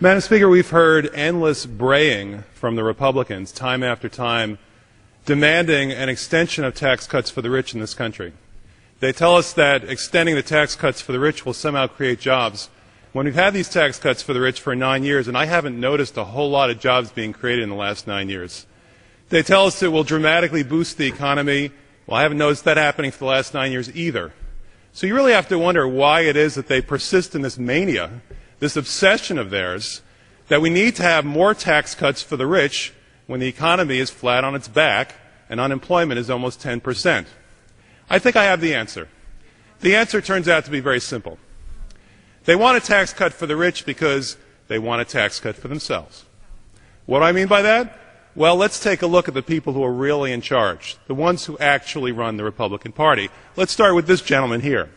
Madam Speaker, we've heard endless braying from the Republicans time after time demanding an extension of tax cuts for the rich in this country. They tell us that extending the tax cuts for the rich will somehow create jobs. When we've had these tax cuts for the rich for 9 years, and I haven't noticed a whole lot of jobs being created in the last 9 years. They tell us it will dramatically boost the economy. Well, I haven't noticed that happening for the last 9 years either. So you really have to wonder why it is that they persist in this mania, this obsession of theirs, that we need to have more tax cuts for the rich when the economy is flat on its back and unemployment is almost 10%. I think I have the answer. The answer turns out to be very simple. They want a tax cut for the rich because they want a tax cut for themselves. What do I mean by that? Well, let's take a look at the people who are really in charge, the ones who actually run the Republican Party. Let's start with this gentleman here.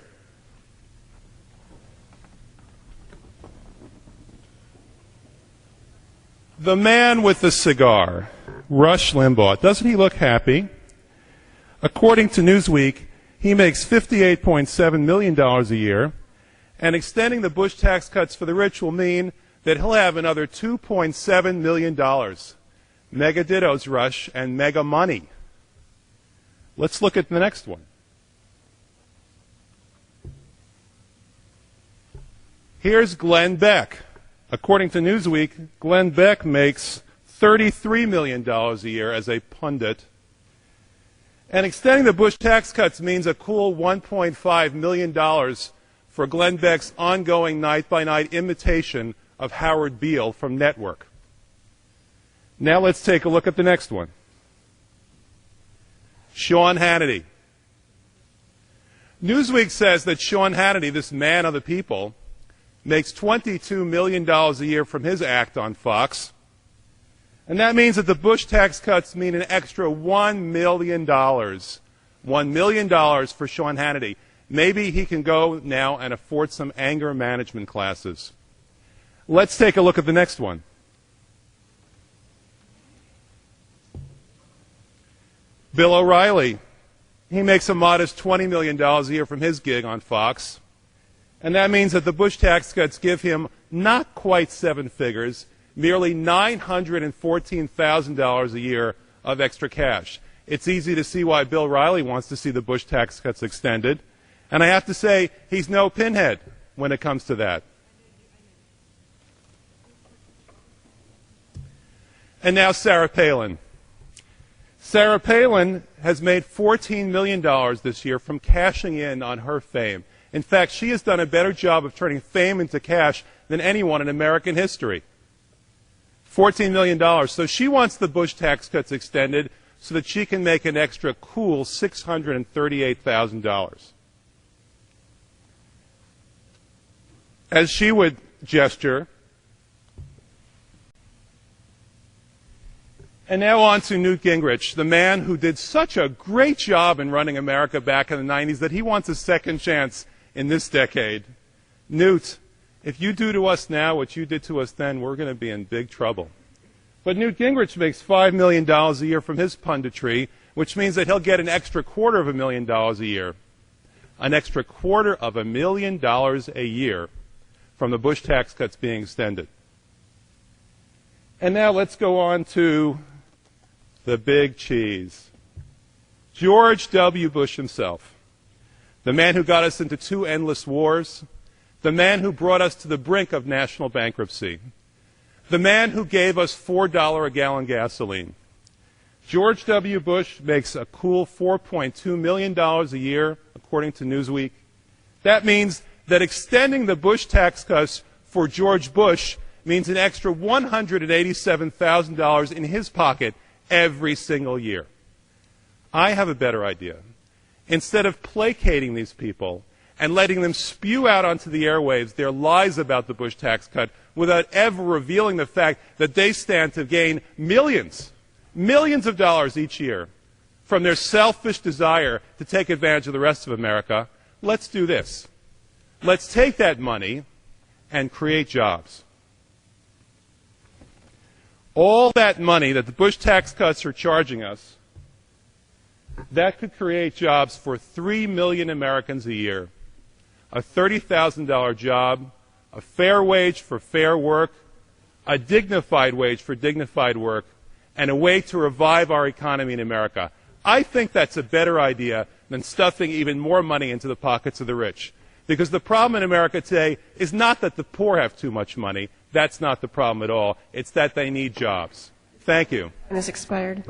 The man with the cigar, Rush Limbaugh. Doesn't he look happy? According to Newsweek, he makes $58.7 million a year, and extending the Bush tax cuts for the rich will mean that he'll have another $2.7 million. Mega dittos, Rush, and mega money. Let's look at the next one. Here's Glenn Beck. According to Newsweek, Glenn Beck makes $33 million a year as a pundit. And extending the Bush tax cuts means a cool $1.5 million for Glenn Beck's ongoing night-by-night imitation of Howard Beale from Network. Now let's take a look at the next one. Sean Hannity. Newsweek says that Sean Hannity, this man of the people, makes $22 million a year from his act on Fox. And that means that the Bush tax cuts mean an extra $1 million. $1 million for Sean Hannity. Maybe he can go now and afford some anger management classes. Let's take a look at the next one. Bill O'Reilly. He makes a modest $20 million a year from his gig on Fox. And that means that the Bush tax cuts give him not quite seven figures, merely $914,000 a year of extra cash. It's easy to see why Bill O'Reilly wants to see the Bush tax cuts extended. And I have to say, he's no pinhead when it comes to that. And now Sarah Palin. Sarah Palin has made $14 million this year from cashing in on her fame. In fact, she has done a better job of turning fame into cash than anyone in American history. $14 million. So she wants the Bush tax cuts extended so that she can make an extra cool $638,000. As she would gesture. And now on to Newt Gingrich, the man who did such a great job in running America back in the 90s that he wants a second chance in this decade. Newt, if you do to us now what you did to us then, we're going to be in big trouble. But Newt Gingrich makes $5 million a year from his punditry, which means that he'll get an extra $250,000 a year. An extra $250,000 a year from the Bush tax cuts being extended. And now let's go on to the big cheese. George W. Bush himself. The man who got us into two endless wars, the man who brought us to the brink of national bankruptcy, the man who gave us $4 a gallon gasoline. George W. Bush makes a cool $4.2 million a year, according to Newsweek. That means that extending the Bush tax cuts for George Bush means an extra $187,000 in his pocket every single year. I have a better idea. Instead of placating these people and letting them spew out onto the airwaves their lies about the Bush tax cut without ever revealing the fact that they stand to gain millions of dollars each year from their selfish desire to take advantage of the rest of America, let's do this. Let's take that money and create jobs. All that money that the Bush tax cuts are charging us, that could create jobs for 3 million Americans a year. A $30,000 job, a fair wage for fair work, a dignified wage for dignified work, and a way to revive our economy in America. I think that's a better idea than stuffing even more money into the pockets of the rich. Because the problem in America today is not that the poor have too much money. That's not the problem at all. It's that they need jobs. Thank you. Time has expired.